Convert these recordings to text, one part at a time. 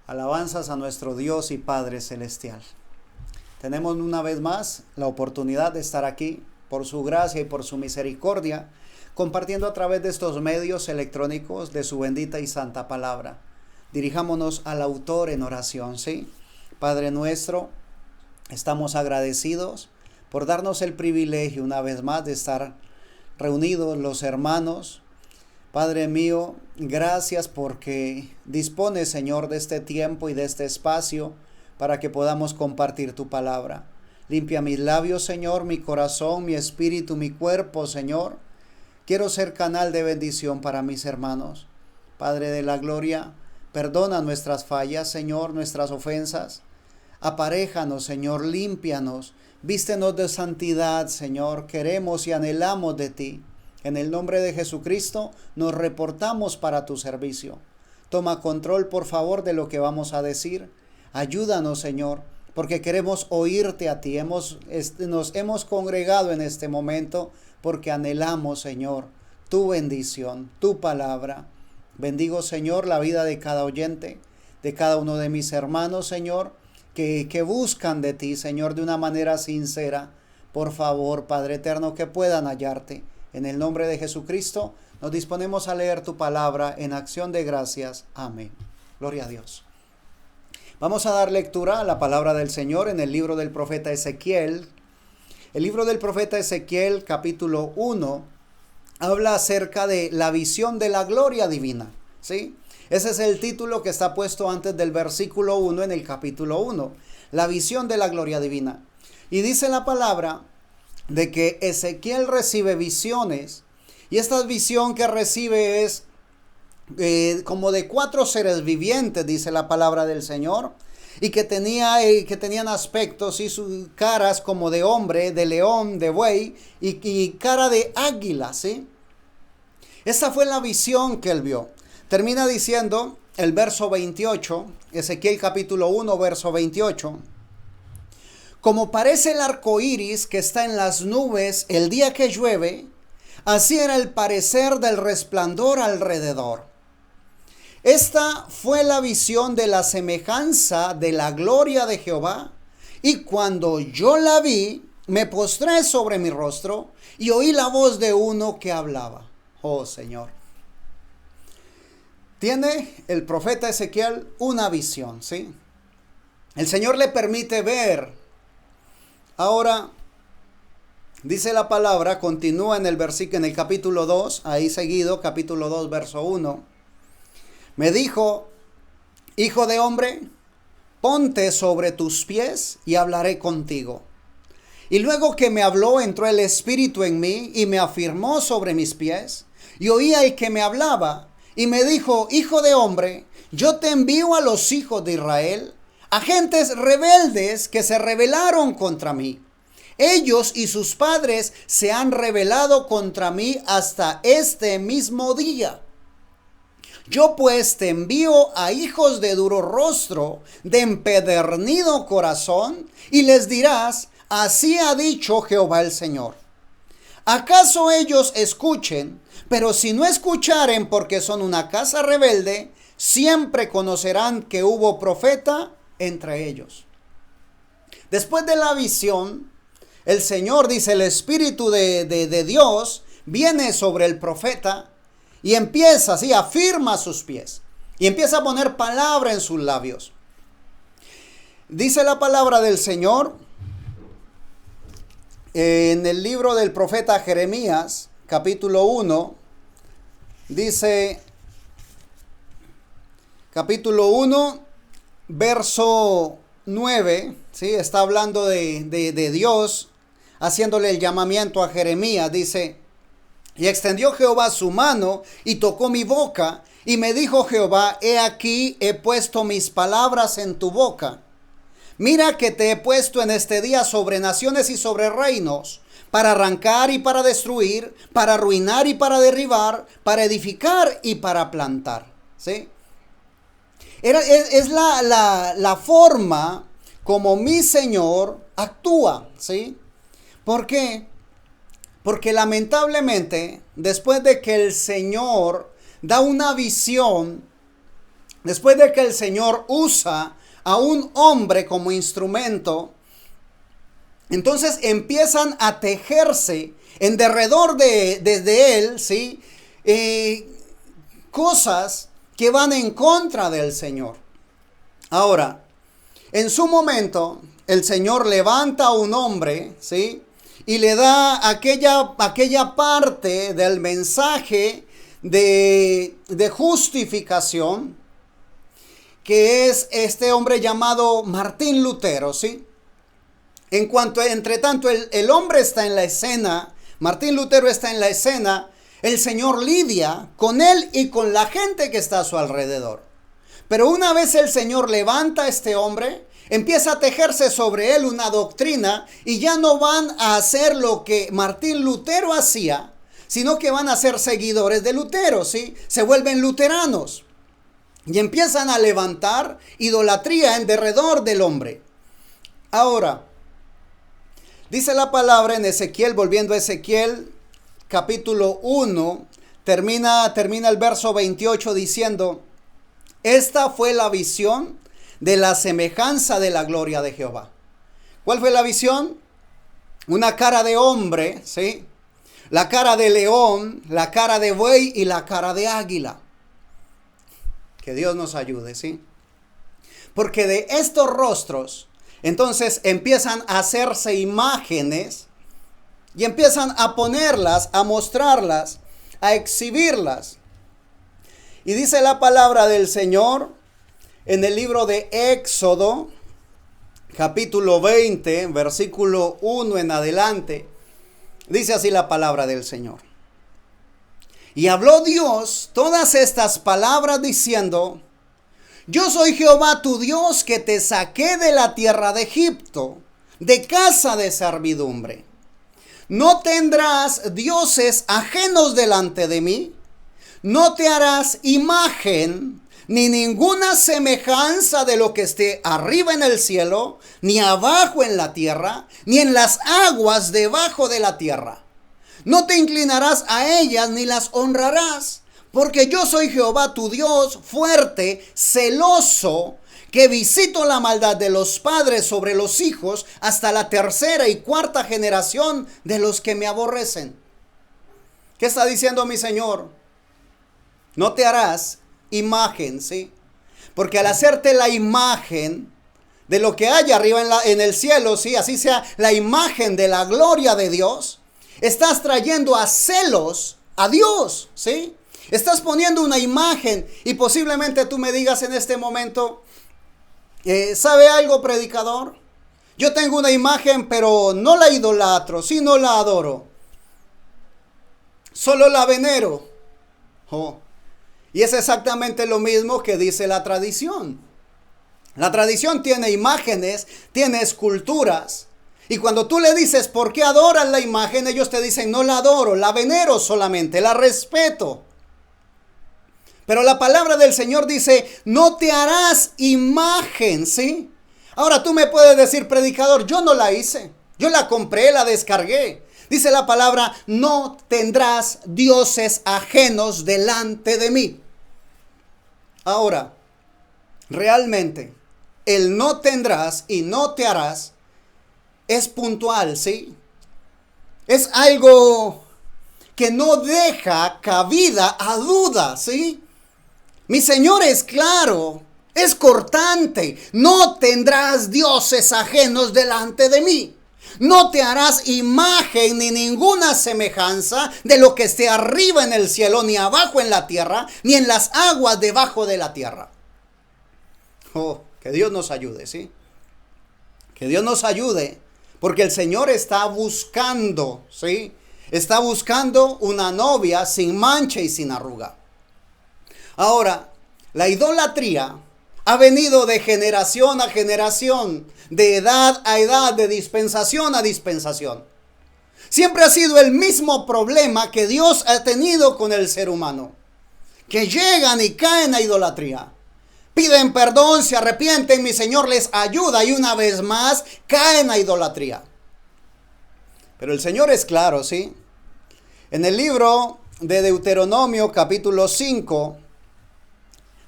Alabanzas a nuestro Dios y Padre Celestial. Tenemos una vez más la oportunidad de estar aquí por su gracia y por su misericordia, compartiendo a través de estos medios electrónicos de su bendita y santa palabra. Dirijámonos al autor en oración, ¿sí? Padre nuestro, estamos agradecidos por darnos el privilegio una vez más de estar reunidos los hermanos. Padre mío, gracias porque dispones, Señor, de este tiempo y de este espacio para que podamos compartir tu palabra. Limpia mis labios, Señor, mi corazón, mi espíritu, mi cuerpo, Señor. Quiero ser canal de bendición para mis hermanos. Padre de la gloria, perdona nuestras fallas, Señor, nuestras ofensas. Aparéjanos, Señor, límpianos. Vístenos de santidad, Señor. Queremos y anhelamos de ti. En el nombre de Jesucristo nos reportamos para tu servicio. Toma control, por favor, de lo que vamos a decir. Ayúdanos, Señor, porque queremos oírte a ti. Nos hemos congregado en este momento porque anhelamos, Señor, tu bendición, tu palabra. Bendigo, Señor, la vida de cada oyente, de cada uno de mis hermanos, Señor, que buscan de ti, Señor, de una manera sincera. Por favor, Padre eterno, que puedan hallarte. En el nombre de Jesucristo, nos disponemos a leer tu palabra en acción de gracias. Amén. Gloria a Dios. Vamos a dar lectura a la palabra del Señor en el libro del profeta Ezequiel. El libro del profeta Ezequiel, capítulo 1, habla acerca de la visión de la gloria divina, ¿sí? Ese es el título que está puesto antes del versículo 1 en el capítulo 1. La visión de la gloria divina. Y dice la palabra de que Ezequiel recibe visiones, y esta visión que recibe es como de 4 seres vivientes, dice la palabra del Señor, y que tenían aspectos y sus caras como de hombre, de león, de buey, y cara de águila, ¿sí? Esta fue la visión que él vio. Termina diciendo el verso 28, Ezequiel capítulo 1, verso 28. Como parece el arco iris que está en las nubes el día que llueve, así era el parecer del resplandor alrededor. Esta fue la visión de la semejanza de la gloria de Jehová, y cuando yo la vi, me postré sobre mi rostro y oí la voz de uno que hablaba. Oh Señor. Tiene el profeta Ezequiel una visión, ¿sí? El Señor le permite ver. Ahora, dice la palabra, continúa en el capítulo 2, ahí seguido, capítulo 2, verso 1. Me dijo, hijo de hombre, ponte sobre tus pies y hablaré contigo. Y luego que me habló, entró el Espíritu en mí y me afirmó sobre mis pies. Y oí al que me hablaba y me dijo, hijo de hombre, yo te envío a los hijos de Israel, a gentes rebeldes que se rebelaron contra mí. Ellos y sus padres se han rebelado contra mí hasta este mismo día. Yo pues te envío a hijos de duro rostro, de empedernido corazón, y les dirás, así ha dicho Jehová el Señor. ¿Acaso ellos escuchen? Pero si no escucharen porque son una casa rebelde, siempre conocerán que hubo profeta entre ellos. Después de la visión, el Señor, dice, el Espíritu de Dios viene sobre el profeta y empieza, así, afirma sus pies y empieza a poner palabra en sus labios. Dice la palabra del Señor en el libro del profeta Jeremías, capítulo 1, dice, capítulo 1, verso 9, ¿sí? Está hablando de Dios, haciéndole el llamamiento a Jeremías. Dice, y extendió Jehová su mano y tocó mi boca, y me dijo Jehová, he aquí, he puesto mis palabras en tu boca. Mira que te he puesto en este día sobre naciones y sobre reinos, para arrancar y para destruir, para arruinar y para derribar, para edificar y para plantar, ¿sí? Es la forma como mi Señor actúa, ¿sí? ¿Por qué? Porque lamentablemente, después de que el Señor da una visión después de que el Señor usa a un hombre como instrumento, entonces empiezan a tejerse en derredor de él, ¿sí? Cosas que van en contra del Señor. Ahora, en su momento, el Señor levanta a un hombre, ¿sí? Y le da aquella parte del mensaje de justificación, que es este hombre llamado Martín Lutero, ¿sí? Entre tanto, el hombre está en la escena, Martín Lutero está en la escena, el Señor lidia con él y con la gente que está a su alrededor. Pero una vez el Señor levanta a este hombre, empieza a tejerse sobre él una doctrina y ya no van a hacer lo que Martín Lutero hacía, sino que van a ser seguidores de Lutero, ¿sí? Se vuelven luteranos y empiezan a levantar idolatría en derredor del hombre. Ahora, dice la palabra en Ezequiel, volviendo a Ezequiel, capítulo 1, termina el verso 28 diciendo: esta fue la visión de la semejanza de la gloria de Jehová. ¿Cuál fue la visión? Una cara de hombre, ¿sí? La cara de león, la cara de buey y la cara de águila. Que Dios nos ayude, ¿sí? Porque de estos rostros, entonces empiezan a hacerse imágenes y empiezan a ponerlas, a mostrarlas, a exhibirlas. Y dice la palabra del Señor en el libro de Éxodo, capítulo 20, versículo 1 en adelante. Dice así la palabra del Señor. Y habló Dios todas estas palabras diciendo: yo soy Jehová tu Dios, que te saqué de la tierra de Egipto, de casa de servidumbre. No tendrás dioses ajenos delante de mí. No te harás imagen ni ninguna semejanza de lo que esté arriba en el cielo, ni abajo en la tierra, ni en las aguas debajo de la tierra. No te inclinarás a ellas ni las honrarás, porque yo soy Jehová tu Dios, fuerte, celoso, que visito la maldad de los padres sobre los hijos hasta la tercera y cuarta generación de los que me aborrecen. ¿Qué está diciendo mi Señor? No te harás imagen, ¿sí? Porque al hacerte la imagen de lo que hay arriba en el cielo, ¿sí? Así sea la imagen de la gloria de Dios, estás trayendo a celos a Dios, ¿sí? Estás poniendo una imagen y posiblemente tú me digas en este momento, ¿sabe algo, predicador? Yo tengo una imagen, pero no la idolatro, sí, no la adoro. Solo la venero. Oh. Y es exactamente lo mismo que dice la tradición. La tradición tiene imágenes, tiene esculturas. Y cuando tú le dices por qué adoras la imagen, ellos te dicen no la adoro, la venero solamente, la respeto. Pero la palabra del Señor dice no te harás imagen, ¿sí? Ahora tú me puedes decir, predicador, yo no la hice, yo la compré, la descargué. Dice la palabra, no tendrás dioses ajenos delante de mí. Ahora, realmente, el no tendrás y no te harás es puntual, ¿sí? Es algo que no deja cabida a duda, ¿sí? Mi Señor es claro, es cortante. No tendrás dioses ajenos delante de mí. No te harás imagen ni ninguna semejanza de lo que esté arriba en el cielo, ni abajo en la tierra, ni en las aguas debajo de la tierra. Oh, que Dios nos ayude, ¿sí? Que Dios nos ayude, porque el Señor está buscando, ¿sí? Está buscando una novia sin mancha y sin arruga. Ahora, la idolatría ha venido de generación a generación, de edad a edad, de dispensación a dispensación. Siempre ha sido el mismo problema que Dios ha tenido con el ser humano, que llegan y caen a idolatría. Piden perdón, se arrepienten, mi Señor les ayuda y una vez más caen a idolatría. Pero el Señor es claro, ¿sí? En el libro de Deuteronomio capítulo 5,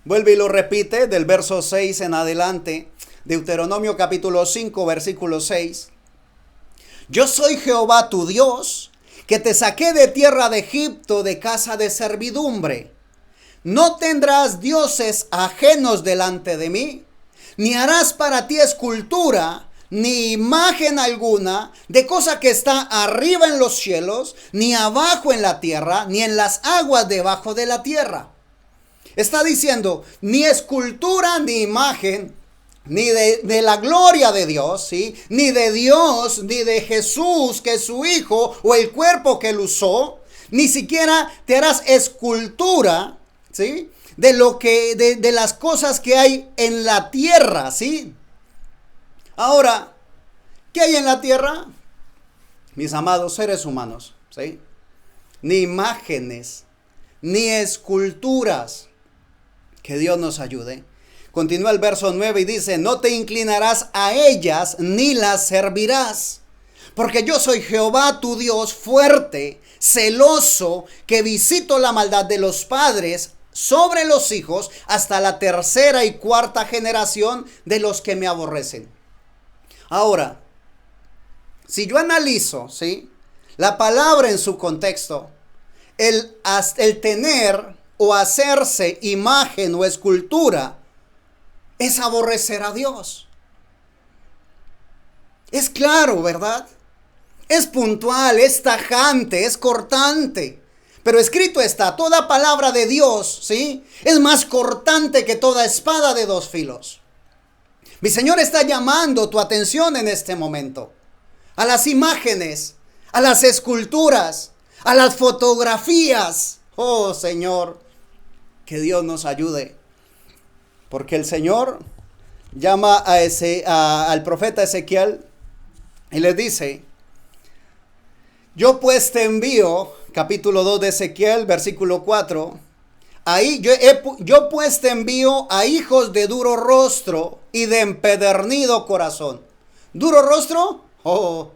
Vuelve y lo repite del verso 6 en adelante. Deuteronomio capítulo 5, versículo 6. Yo soy Jehová tu Dios, que te saqué de tierra de Egipto, de casa de servidumbre. No tendrás dioses ajenos delante de mí, ni harás para ti escultura, ni imagen alguna de cosa que está arriba en los cielos, ni abajo en la tierra, ni en las aguas debajo de la tierra. Está diciendo, ni escultura, ni imagen, ni de la gloria de Dios, ¿sí? Ni de Dios, ni de Jesús, que es su Hijo, o el cuerpo que él usó. Ni siquiera te harás escultura, ¿sí? De las cosas que hay en la tierra, ¿sí? Ahora, ¿qué hay en la tierra? Mis amados seres humanos, ¿sí? Ni imágenes, ni esculturas. Que Dios nos ayude. Continúa el verso 9 y dice, no te inclinarás a ellas ni las servirás, porque yo soy Jehová tu Dios fuerte, celoso, que visito la maldad de los padres sobre los hijos hasta la tercera y cuarta generación de los que me aborrecen. Ahora, si yo analizo, ¿sí?, la palabra en su contexto, el tener o hacerse imagen o escultura es aborrecer a Dios. Es claro, ¿verdad? Es puntual, es tajante, es cortante. Pero escrito está, toda palabra de Dios, ¿sí?, es más cortante que toda espada de dos filos. Mi Señor está llamando tu atención en este momento a las imágenes, a las esculturas, a las fotografías. Oh Señor, que Dios nos ayude. Porque el Señor llama al profeta Ezequiel y le dice, yo pues te envío, capítulo 2 de Ezequiel, versículo 4, ahí yo pues te envío a hijos de duro rostro y de empedernido corazón. ¿Duro rostro? Oh,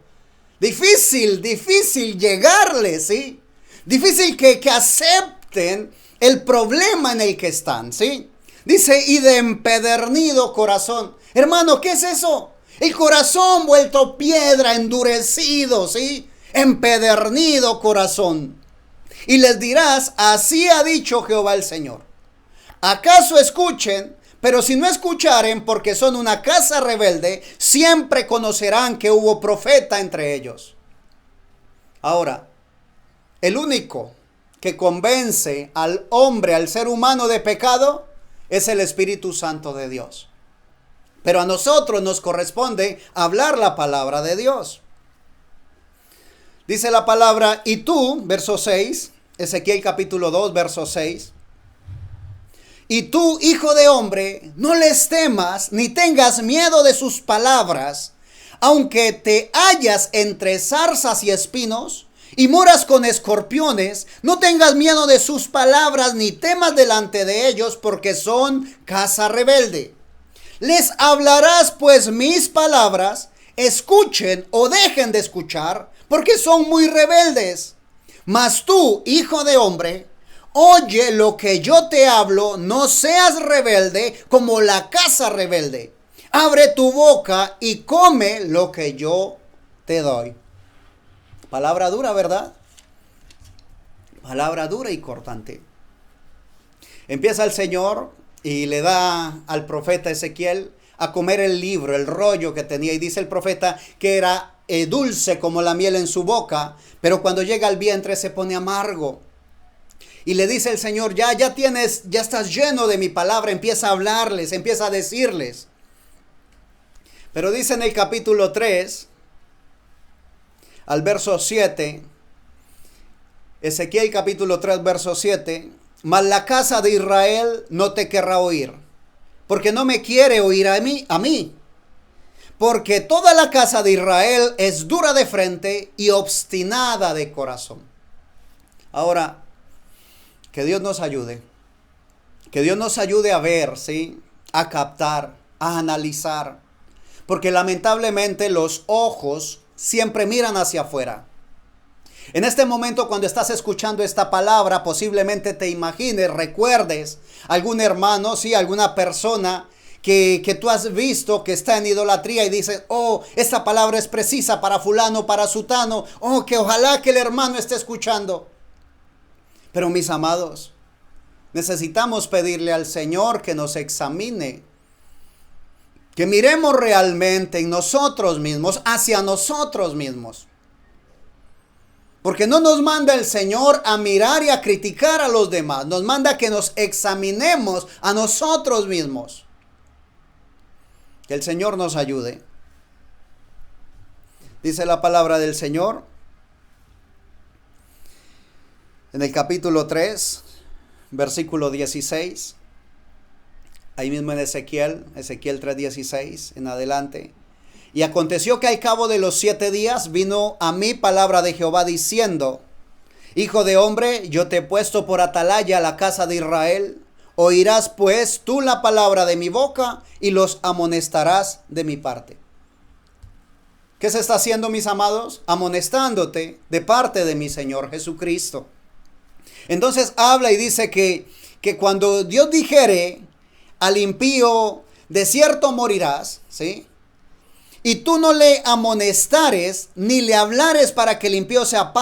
difícil llegarle, ¿sí? Difícil que acepten el problema en el que están, ¿sí? Dice, y de empedernido corazón. Hermano, ¿qué es eso? El corazón vuelto piedra, endurecido, ¿sí? Empedernido corazón. Y les dirás, así ha dicho Jehová el Señor. ¿Acaso escuchen? Pero si no escucharen, porque son una casa rebelde, siempre conocerán que hubo profeta entre ellos. Ahora, el único que convence al hombre, al ser humano de pecado, es el Espíritu Santo de Dios. Pero a nosotros nos corresponde hablar la palabra de Dios. Dice la palabra, y tú, verso 6, Ezequiel capítulo 2, verso 6. Y tú, hijo de hombre, no les temas, ni tengas miedo de sus palabras, aunque te hallas entre zarzas y espinos, y moras con escorpiones, no tengas miedo de sus palabras, ni temas delante de ellos, porque son casa rebelde. Les hablarás pues mis palabras, escuchen o dejen de escuchar, porque son muy rebeldes. Mas tú, hijo de hombre, oye lo que yo te hablo, no seas rebelde como la casa rebelde. Abre tu boca y come lo que yo te doy. Palabra dura, ¿verdad? Palabra dura y cortante. Empieza el Señor y le da al profeta Ezequiel a comer el libro, el rollo que tenía. Y dice el profeta que era dulce como la miel en su boca, pero cuando llega al vientre se pone amargo. Y le dice el Señor, ya estás lleno de mi palabra, empieza a hablarles, empieza a decirles. Pero dice en el capítulo 3, al verso 7, Ezequiel capítulo 3, verso 7, mas la casa de Israel no te querrá oír, porque no me quiere oír a mí, porque toda la casa de Israel es dura de frente y obstinada de corazón. Ahora, que Dios nos ayude. Que Dios nos ayude a ver, ¿sí?, a captar, a analizar. Porque lamentablemente los ojos siempre miran hacia afuera. En este momento, cuando estás escuchando esta palabra, posiblemente te imagines, recuerdes algún hermano, sí, alguna persona que tú has visto que está en idolatría y dices, oh, esta palabra es precisa para fulano, para sutano, oh, que ojalá que el hermano esté escuchando. Pero mis amados, necesitamos pedirle al Señor que nos examine, que miremos realmente en nosotros mismos, hacia nosotros mismos. Porque no nos manda el Señor a mirar y a criticar a los demás. Nos manda que nos examinemos a nosotros mismos. Que el Señor nos ayude. Dice la palabra del Señor en el capítulo 3, versículo 16. Ahí mismo en Ezequiel 3:16 en adelante. Y aconteció que al cabo de los 7 días vino a mí palabra de Jehová diciendo, Hijo de hombre, yo te he puesto por atalaya a la casa de Israel. Oirás pues tú la palabra de mi boca y los amonestarás de mi parte. ¿Qué se está haciendo, mis amados? Amonestándote de parte de mi Señor Jesucristo. Entonces habla y dice que cuando Dios dijere al impío, de cierto morirás, ¿sí? Y tú no le amonestares, ni le hablares para que el impío sea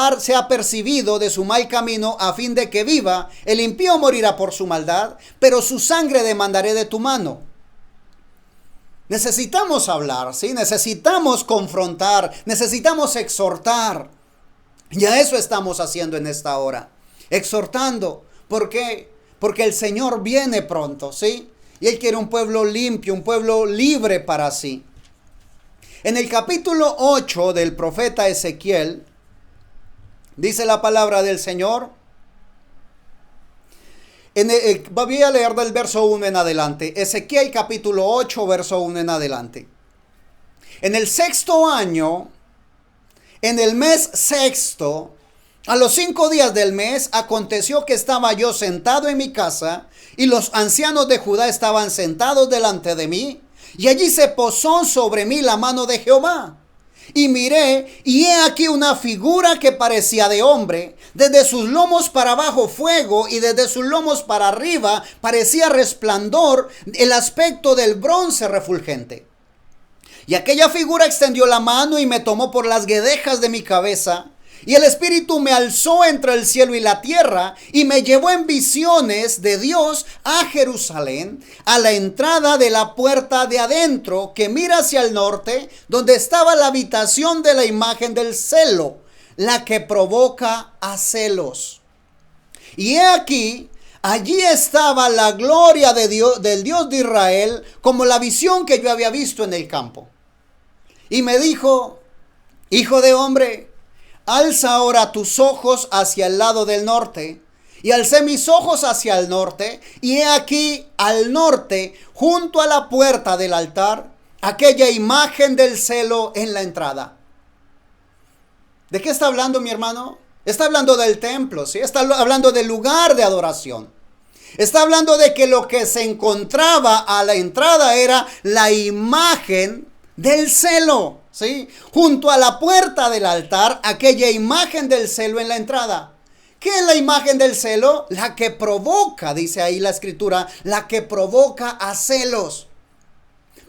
percibido de su mal camino, a fin de que viva, el impío morirá por su maldad, pero su sangre demandaré de tu mano. Necesitamos hablar, ¿sí? Necesitamos confrontar, necesitamos exhortar. Y a eso estamos haciendo en esta hora. Exhortando. ¿Por qué? Porque el Señor viene pronto, ¿sí? Y Él quiere un pueblo limpio, un pueblo libre para sí. En el capítulo 8 del profeta Ezequiel, dice la palabra del Señor. Voy a leer del verso 1 en adelante. Ezequiel capítulo 8, verso 1 en adelante. En el 6º año, en el mes 6º, a los 5 días del mes, aconteció que estaba yo sentado en mi casa, y los ancianos de Judá estaban sentados delante de mí, y allí se posó sobre mí la mano de Jehová. Y miré, y he aquí una figura que parecía de hombre, desde sus lomos para abajo fuego, y desde sus lomos para arriba parecía resplandor, el aspecto del bronce refulgente. Y aquella figura extendió la mano y me tomó por las guedejas de mi cabeza, y el Espíritu me alzó entre el cielo y la tierra, y me llevó en visiones de Dios a Jerusalén, a la entrada de la puerta de adentro, que mira hacia el norte, donde estaba la habitación de la imagen del celo, la que provoca a celos. Y he aquí, allí estaba la gloria de Dios, del Dios de Israel, como la visión que yo había visto en el campo. Y me dijo, Hijo de hombre, alza ahora tus ojos hacia el lado del norte. Y alcé mis ojos hacia el norte, y he aquí al norte, junto a la puerta del altar, aquella imagen del celo en la entrada. ¿De qué está hablando, mi hermano? Está hablando del templo, ¿sí? Está hablando del lugar de adoración. Está hablando de que lo que se encontraba a la entrada era la imagen del celo, ¿sí? Junto a la puerta del altar, aquella imagen del celo en la entrada. ¿Qué es la imagen del celo? La que provoca, dice ahí la escritura, la que provoca a celos.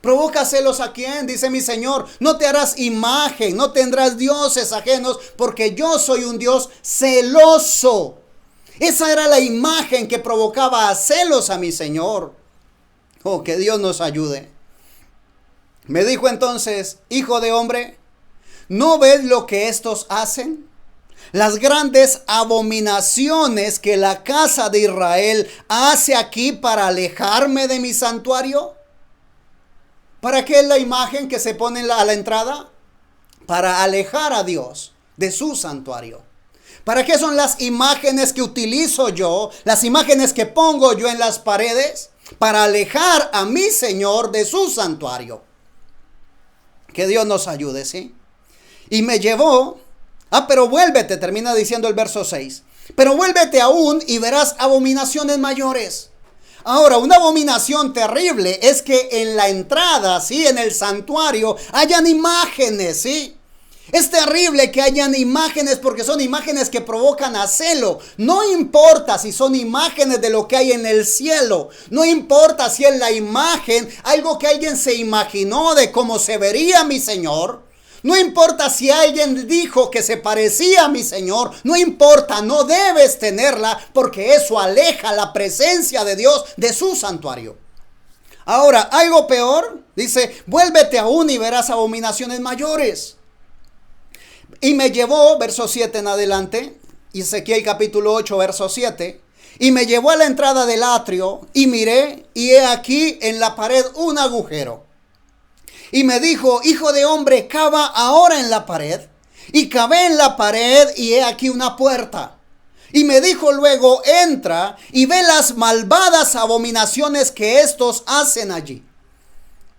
¿Provoca celos a quién? Dice mi Señor, no te harás imagen, no tendrás dioses ajenos, porque yo soy un Dios celoso. Esa era la imagen que provocaba a celos a mi Señor. Oh, que Dios nos ayude. Me dijo entonces, Hijo de hombre, ¿no ves lo que estos hacen? Las grandes abominaciones que la casa de Israel hace aquí para alejarme de mi santuario. ¿Para qué es la imagen que se pone a la entrada? Para alejar a Dios de su santuario. ¿Para qué son las imágenes que utilizo yo? Las imágenes que pongo yo en las paredes. Para alejar a mi Señor de su santuario. Que Dios nos ayude, ¿sí? Y me llevó, pero vuélvete, termina diciendo el verso 6. Pero vuélvete aún y verás abominaciones mayores. Ahora, una abominación terrible es que en la entrada, ¿sí? En el santuario, hayan imágenes, ¿sí? Es terrible que hayan imágenes porque son imágenes que provocan a celo. No importa si son imágenes de lo que hay en el cielo. No importa si es la imagen, algo que alguien se imaginó de cómo se vería mi Señor. No importa si alguien dijo que se parecía a mi Señor. No importa, no debes tenerla porque eso aleja la presencia de Dios de su santuario. Ahora, algo peor, dice, vuélvete aún y verás abominaciones mayores. Y me llevó, verso 7 en adelante, Ezequiel capítulo 8, verso 7, y me llevó a la entrada del atrio, y miré, y he aquí en la pared un agujero. Y me dijo, hijo de hombre, cava ahora en la pared. Y cavé en la pared, y he aquí una puerta. Y me dijo luego, entra, y ve las malvadas abominaciones que estos hacen allí.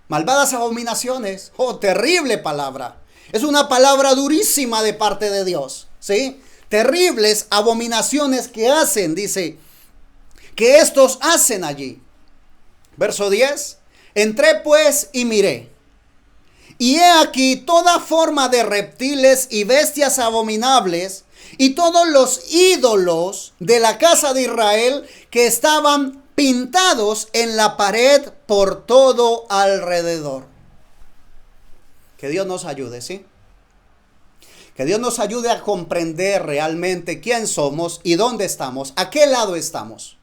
Malvadas abominaciones, oh, terrible palabra. Es una palabra durísima de parte de Dios, ¿sí? Terribles abominaciones que hacen, dice, que estos hacen allí. Verso 10, entré pues y miré. Y he aquí toda forma de reptiles y bestias abominables y todos los ídolos de la casa de Israel que estaban pintados en la pared por todo alrededor. Que Dios nos ayude, ¿sí? Que Dios nos ayude a comprender realmente quién somos y dónde estamos, a qué lado estamos.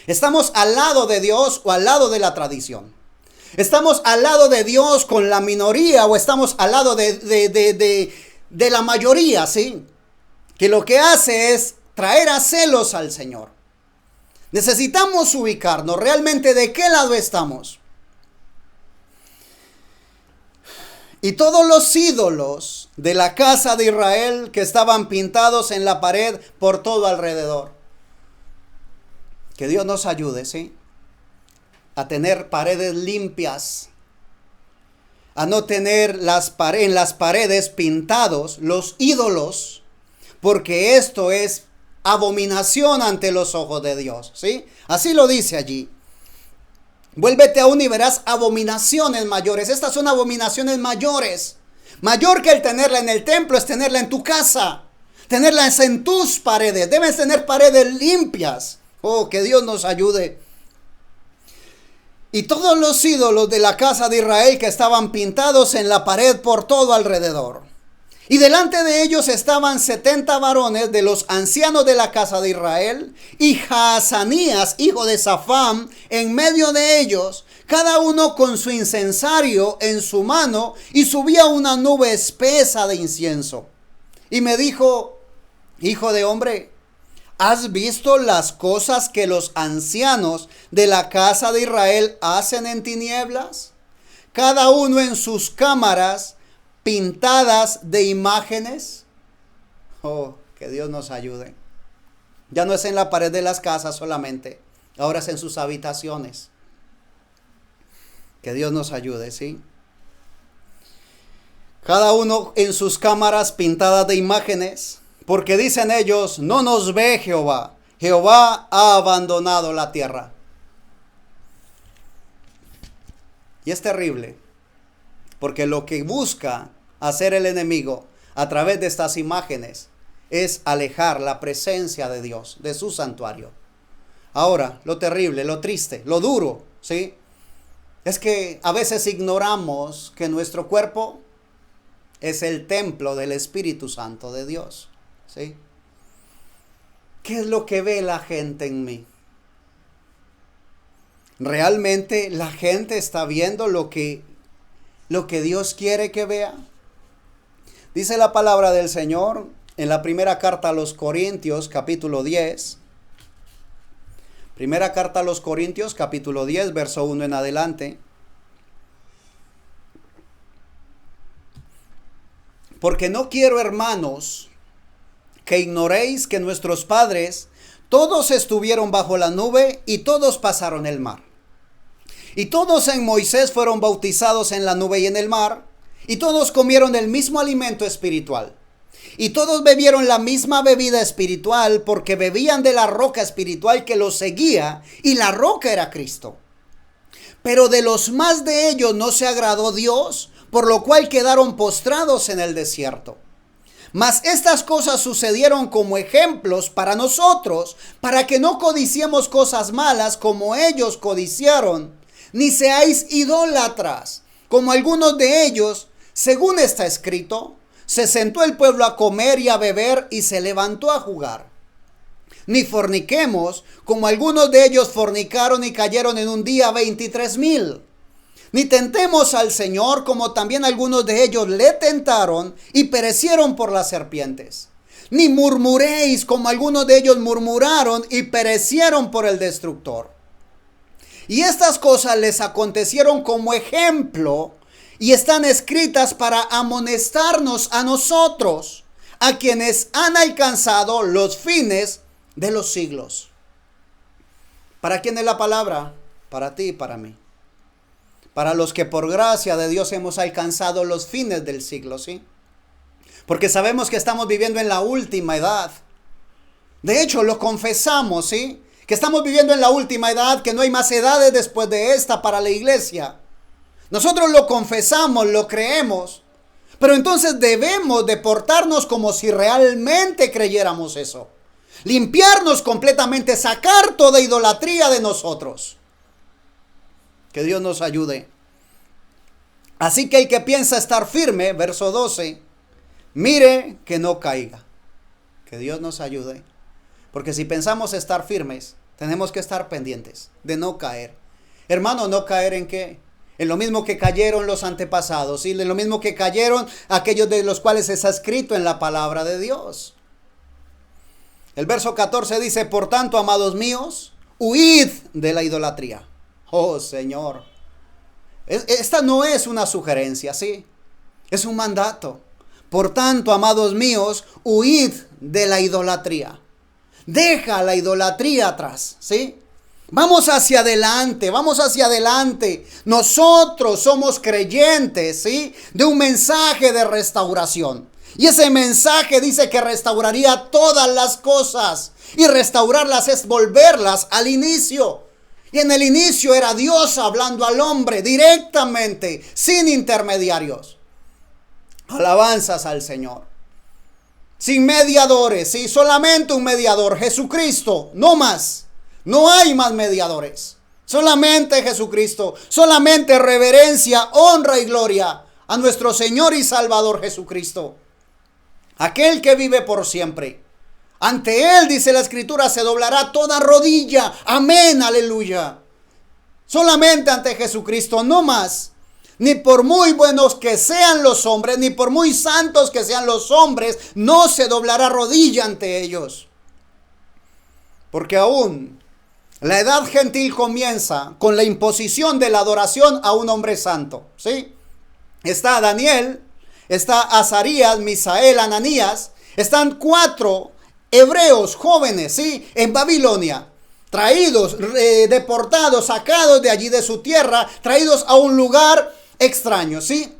¿Estamos al lado de Dios o al lado de la tradición? ¿Estamos al lado de Dios con la minoría o estamos al lado de la mayoría, ¿sí? Que lo que hace es traer a celos al Señor. Necesitamos ubicarnos realmente de qué lado estamos. Y todos los ídolos de la casa de Israel que estaban pintados en la pared por todo alrededor. Que Dios nos ayude, ¿sí? A tener paredes limpias. A no tener en las paredes pintados los ídolos. Porque esto es abominación ante los ojos de Dios, ¿sí? Así lo dice allí. Vuélvete aún y verás abominaciones mayores. Estas son abominaciones mayores. Mayor que el tenerla en el templo es tenerla en tu casa. Tenerlas en tus paredes. Debes tener paredes limpias. Oh, que Dios nos ayude. Y todos los ídolos de la casa de Israel que estaban pintados en la pared por todo alrededor. Y delante de ellos estaban 70 varones de los ancianos de la casa de Israel, y Jaazanías, hijo de Safán, en medio de ellos, cada uno con su incensario en su mano, y subía una nube espesa de incienso. Y me dijo, hijo de hombre, ¿has visto las cosas que los ancianos de la casa de Israel hacen en tinieblas? Cada uno en sus cámaras, pintadas de imágenes. Oh, que Dios nos ayude. Ya no es en la pared de las casas solamente, ahora es en sus habitaciones. Que Dios nos ayude, ¿sí? Cada uno en sus cámaras pintadas de imágenes, porque dicen ellos, no nos ve Jehová. Jehová ha abandonado la tierra. Y es terrible, porque lo que busca hacer el enemigo a través de estas imágenes es alejar la presencia de Dios, de su santuario. Ahora, lo terrible, lo triste, lo duro, ¿sí? Es que a veces ignoramos que nuestro cuerpo es el templo del Espíritu Santo de Dios, ¿sí? ¿Qué es lo que ve la gente en mí? ¿Realmente la gente está viendo lo que Dios quiere que vea? Dice la palabra del Señor en la primera carta a los Corintios, capítulo 10. Primera carta a los Corintios, capítulo 10, verso 1 en adelante. Porque no quiero, hermanos, que ignoréis que nuestros padres todos estuvieron bajo la nube y todos pasaron el mar. Y todos en Moisés fueron bautizados en la nube y en el mar, y todos comieron el mismo alimento espiritual. Y todos bebieron la misma bebida espiritual, porque bebían de la roca espiritual que los seguía, y la roca era Cristo. Pero de los más de ellos no se agradó Dios, por lo cual quedaron postrados en el desierto. Mas estas cosas sucedieron como ejemplos para nosotros, para que no codiciemos cosas malas como ellos codiciaron, ni seáis idólatras, como algunos de ellos, según está escrito, se sentó el pueblo a comer y a beber y se levantó a jugar. Ni forniquemos, como algunos de ellos fornicaron y cayeron en un día 23,000. Ni tentemos al Señor, como también algunos de ellos le tentaron y perecieron por las serpientes. Ni murmuréis, como algunos de ellos murmuraron y perecieron por el destructor. Y estas cosas les acontecieron como ejemplo y están escritas para amonestarnos a nosotros, a quienes han alcanzado los fines de los siglos. ¿Para quién es la palabra? Para ti y para mí. Para los que por gracia de Dios hemos alcanzado los fines del siglo, ¿sí? Porque sabemos que estamos viviendo en la última edad. De hecho, lo confesamos, ¿sí? Que estamos viviendo en la última edad, que no hay más edades después de esta para la iglesia. Nosotros lo confesamos, lo creemos. Pero entonces debemos de portarnos como si realmente creyéramos eso. Limpiarnos completamente, sacar toda idolatría de nosotros. Que Dios nos ayude. Así que el que piensa estar firme, verso 12, mire que no caiga. Que Dios nos ayude. Porque si pensamos estar firmes, tenemos que estar pendientes de no caer. Hermano, ¿no caer en qué? En lo mismo que cayeron los antepasados, ¿sí? En lo mismo que cayeron aquellos de los cuales está escrito en la palabra de Dios. El verso 14 dice, por tanto, amados míos, huid de la idolatría. Oh, Señor. Esta no es una sugerencia, ¿sí? Es un mandato. Por tanto, amados míos, huid de la idolatría. Deja la idolatría atrás, ¿sí? Vamos hacia adelante, vamos hacia adelante. Nosotros somos creyentes, ¿sí? De un mensaje de restauración. Y ese mensaje dice que restauraría todas las cosas. Y restaurarlas es volverlas al inicio. Y en el inicio era Dios hablando al hombre directamente, sin intermediarios. Alabanzas al Señor. Sin mediadores, ¿sí? Solamente un mediador, Jesucristo, no más. No hay más mediadores. Solamente Jesucristo. Solamente reverencia, honra y gloria a nuestro Señor y Salvador Jesucristo. Aquel que vive por siempre. Ante Él, dice la Escritura, se doblará toda rodilla. Amén, aleluya. Solamente ante Jesucristo, no más. Ni por muy buenos que sean los hombres, ni por muy santos que sean los hombres, no se doblará rodilla ante ellos. Porque aún la edad gentil comienza con la imposición de la adoración a un hombre santo, ¿sí? Está Daniel, está Azarías, Misael, Ananías, están 4 hebreos jóvenes, ¿sí? En Babilonia, traídos, deportados, sacados de allí de su tierra, traídos a un lugar extraño, ¿sí?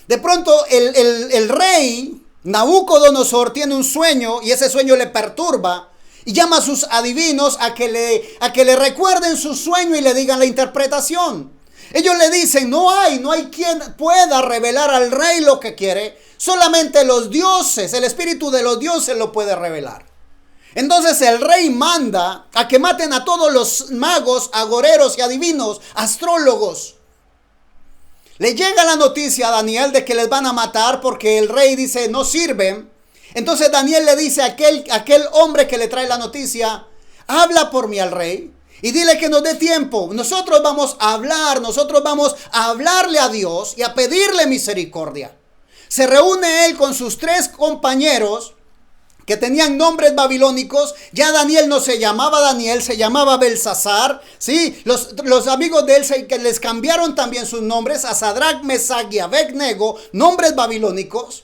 De pronto el rey Nabucodonosor tiene un sueño y ese sueño le perturba y llama a sus adivinos a que le recuerden su sueño y le digan la interpretación. Ellos le dicen, no hay quien pueda revelar al rey lo que quiere. Solamente los dioses, el espíritu de los dioses lo puede revelar. Entonces el rey manda a que maten a todos los magos, agoreros y adivinos, astrólogos. Le llega la noticia a Daniel de que les van a matar porque el rey dice, no sirven. Entonces Daniel le dice a aquel hombre que le trae la noticia, habla por mí al rey y dile que nos dé tiempo. Nosotros vamos a hablarle a Dios y a pedirle misericordia. Se reúne él con sus 3 compañeros que tenían nombres babilónicos. Ya Daniel no se llamaba Daniel, se llamaba Belsasar, ¿sí? Los amigos de él que les cambiaron también sus nombres a Sadrach, Mesach y Abednego, nombres babilónicos.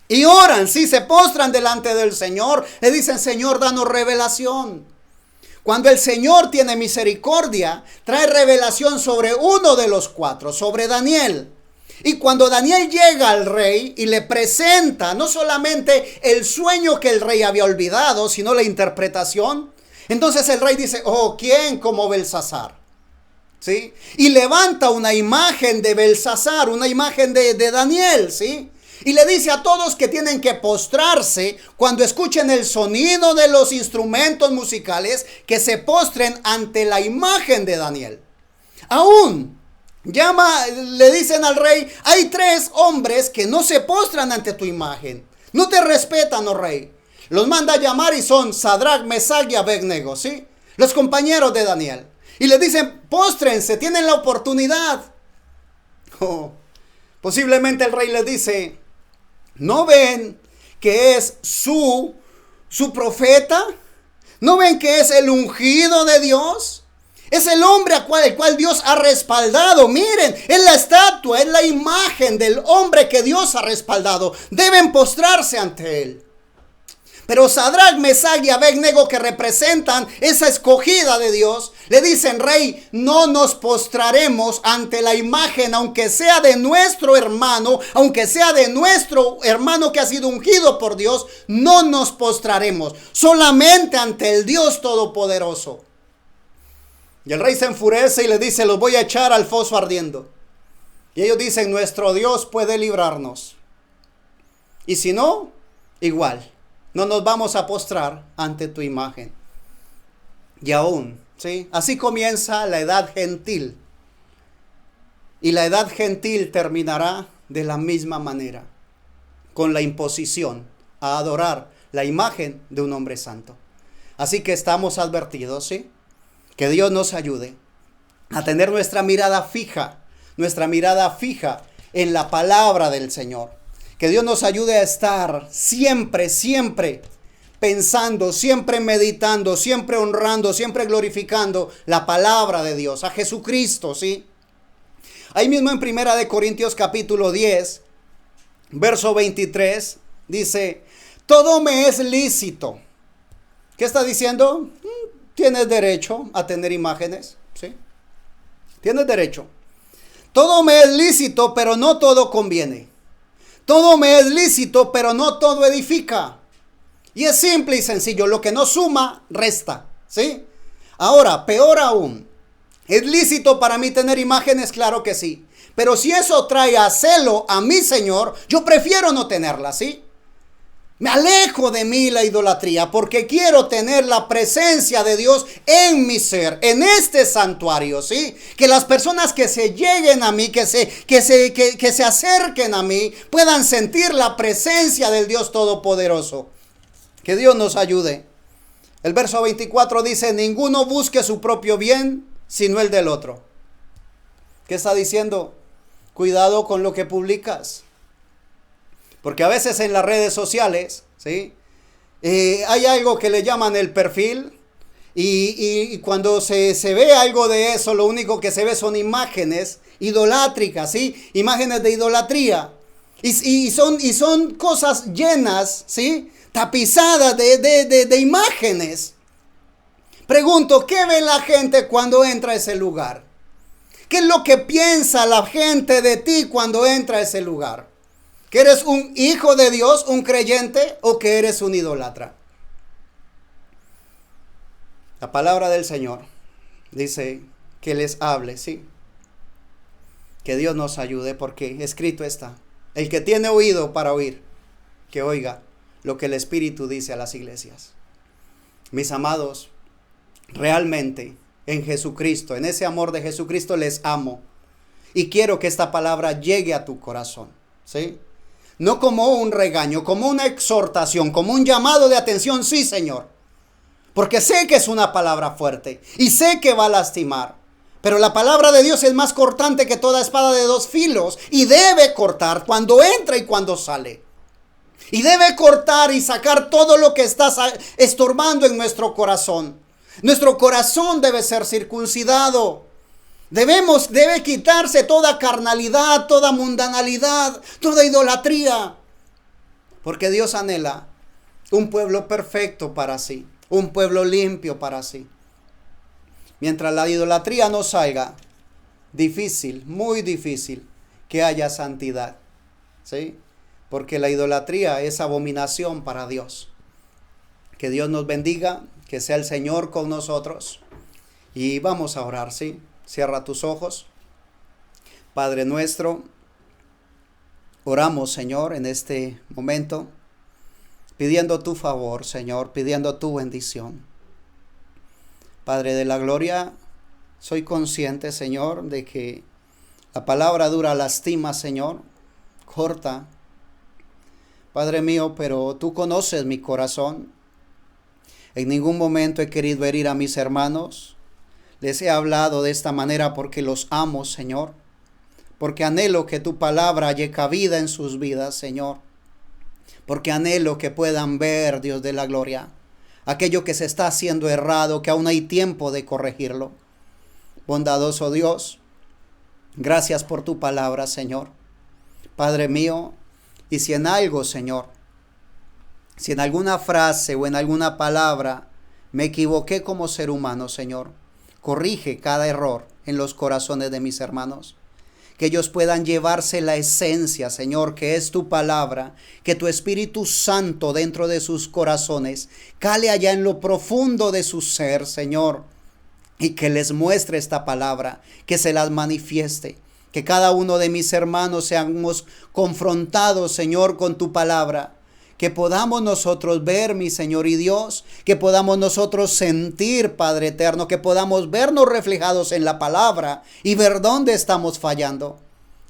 Y oran, sí, se postran delante del Señor. Le dicen, Señor, danos revelación. Cuando el Señor tiene misericordia, trae revelación sobre uno de los 4, sobre Daniel. Y cuando Daniel llega al rey y le presenta no solamente el sueño que el rey había olvidado, sino la interpretación, entonces el rey dice, oh, ¿quién como Belsasar? ¿sí? Y levanta una imagen de Belsasar, una imagen de Daniel, ¿sí? Y le dice a todos que tienen que postrarse cuando escuchen el sonido de los instrumentos musicales, que se postren ante la imagen de Daniel. Aún le dicen al rey, hay 3 hombres que no se postran ante tu imagen. No te respetan, oh rey. Los manda a llamar y son Sadrach, Mesach y Abednego, ¿sí? Los compañeros de Daniel. Y le dicen, póstrense, tienen la oportunidad. Oh, posiblemente el rey les dice, ¿no ven que es su profeta? ¿No ven que es el ungido de Dios? Es el hombre el cual Dios ha respaldado. Miren, es la estatua, es la imagen del hombre que Dios ha respaldado. Deben postrarse ante él. Pero Sadrach, Mesach y Abednego, que representan esa escogida de Dios, le dicen, rey, no nos postraremos ante la imagen, aunque sea de nuestro hermano, que ha sido ungido por Dios, no nos postraremos, solamente ante el Dios Todopoderoso. Y el rey se enfurece y le dice, los voy a echar al foso ardiendo. Y ellos dicen, nuestro Dios puede librarnos. Y si no, igual. No nos vamos a postrar ante tu imagen. Y aún, ¿sí? Así comienza la edad gentil. Y la edad gentil terminará de la misma manera, con la imposición a adorar la imagen de un hombre santo. Así que estamos advertidos, ¿sí? Que Dios nos ayude a tener nuestra mirada fija en la palabra del Señor. Que Dios nos ayude a estar siempre pensando, siempre meditando, siempre honrando, siempre glorificando la palabra de Dios, a Jesucristo, ¿sí? Ahí mismo en 1 Corintios capítulo 10, verso 23, dice, todo me es lícito. ¿Qué está diciendo? Tienes derecho a tener imágenes, ¿sí? Tienes derecho. Todo me es lícito, pero no todo conviene. Todo me es lícito, pero no todo edifica. Y es simple y sencillo. Lo que no suma, resta. ¿Sí? Ahora, peor aún. ¿Es lícito para mí tener imágenes? Claro que sí. Pero si eso trae a celo a mi Señor, yo prefiero no tenerla, ¿sí? Me alejo de mí la idolatría porque quiero tener la presencia de Dios en mi ser, en este santuario, ¿sí? Que las personas que se lleguen a mí, que se acerquen a mí, puedan sentir la presencia del Dios Todopoderoso. Que Dios nos ayude. El verso 24 dice, ninguno busque su propio bien, sino el del otro. ¿Qué está diciendo? Cuidado con lo que publicas. Porque a veces en las redes sociales, ¿sí? Hay algo que le llaman el perfil y cuando se ve algo de eso, lo único que se ve son imágenes idolátricas, ¿sí? Imágenes de idolatría. Y son cosas llenas, ¿sí? Tapizadas de imágenes. Pregunto, ¿qué ve la gente cuando entra a ese lugar? ¿Qué es lo que piensa la gente de ti cuando entra a ese lugar? ¿Que eres un hijo de Dios, un creyente, o que eres un idólatra? La palabra del Señor dice que les hable, ¿sí? Que Dios nos ayude porque escrito está. El que tiene oído para oír, que oiga lo que el Espíritu dice a las iglesias. Mis amados, realmente en Jesucristo, en ese amor de Jesucristo les amo. Y quiero que esta palabra llegue a tu corazón, ¿sí? No como un regaño, como una exhortación, como un llamado de atención, sí, Señor. Porque sé que es una palabra fuerte y sé que va a lastimar. Pero la palabra de Dios es más cortante que toda espada de 2 filos y debe cortar cuando entra y cuando sale. Y debe cortar y sacar todo lo que está estorbando en nuestro corazón. Nuestro corazón debe ser circuncidado. Debe quitarse toda carnalidad, toda mundanalidad, toda idolatría. Porque Dios anhela un pueblo perfecto para sí, un pueblo limpio para sí. Mientras la idolatría no salga, difícil, muy difícil que haya santidad, ¿sí? Porque la idolatría es abominación para Dios. Que Dios nos bendiga, que sea el Señor con nosotros. Y vamos a orar, ¿sí? Cierra tus ojos. Padre nuestro, oramos, Señor, en este momento, pidiendo tu favor, Señor, pidiendo tu bendición. Padre de la gloria, soy consciente, Señor, de que la palabra dura lastima, Señor, corta. Padre mío, pero tú conoces mi corazón. En ningún momento he querido herir a mis hermanos. Les he hablado de esta manera porque los amo, Señor. Porque anhelo que tu palabra halle cabida en sus vidas, Señor. Porque anhelo que puedan ver, Dios de la gloria, aquello que se está haciendo errado, que aún hay tiempo de corregirlo. Bondadoso Dios, gracias por tu palabra, Señor. Padre mío, y si en algo, Señor, si en alguna frase o en alguna palabra me equivoqué como ser humano, Señor, corrige cada error en los corazones de mis hermanos. Que ellos puedan llevarse la esencia, Señor, que es tu palabra, que tu Espíritu Santo dentro de sus corazones cale allá en lo profundo de su ser, Señor, y que les muestre esta palabra, que se las manifieste. Que cada uno de mis hermanos seamos confrontados, Señor, con tu palabra. Que podamos nosotros ver, mi Señor y Dios, que podamos nosotros sentir, Padre eterno, que podamos vernos reflejados en la palabra y ver dónde estamos fallando.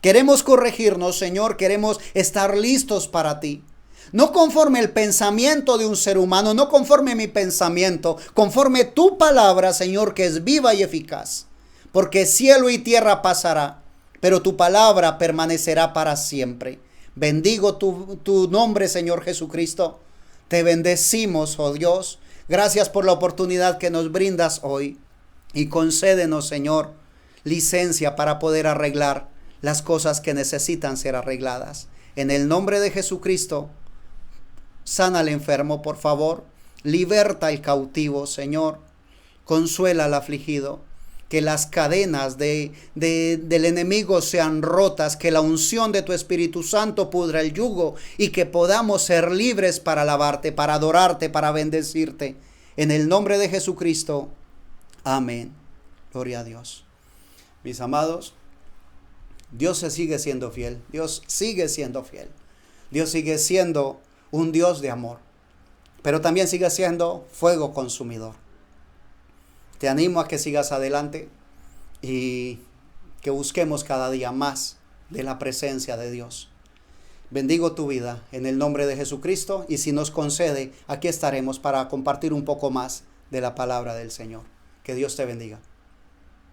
Queremos corregirnos, Señor, queremos estar listos para ti. No conforme el pensamiento de un ser humano, no conforme mi pensamiento, conforme tu palabra, Señor, que es viva y eficaz. Porque cielo y tierra pasará, pero tu palabra permanecerá para siempre. Bendigo tu nombre, Señor Jesucristo. Te bendecimos, oh Dios. Gracias por la oportunidad que nos brindas hoy. Y concédenos, Señor, licencia para poder arreglar las cosas que necesitan ser arregladas. En el nombre de Jesucristo, sana al enfermo, por favor. Liberta al cautivo, Señor. Consuela al afligido. Que las cadenas del enemigo sean rotas, que la unción de tu Espíritu Santo pudra el yugo y que podamos ser libres para alabarte, para adorarte, para bendecirte. En el nombre de Jesucristo. Amén. Gloria a Dios. Mis amados, Dios se sigue siendo fiel. Dios sigue siendo fiel. Dios sigue siendo un Dios de amor. Pero también sigue siendo fuego consumidor. Te animo a que sigas adelante y que busquemos cada día más de la presencia de Dios. Bendigo tu vida en el nombre de Jesucristo y si nos concede, aquí estaremos para compartir un poco más de la palabra del Señor. Que Dios te bendiga.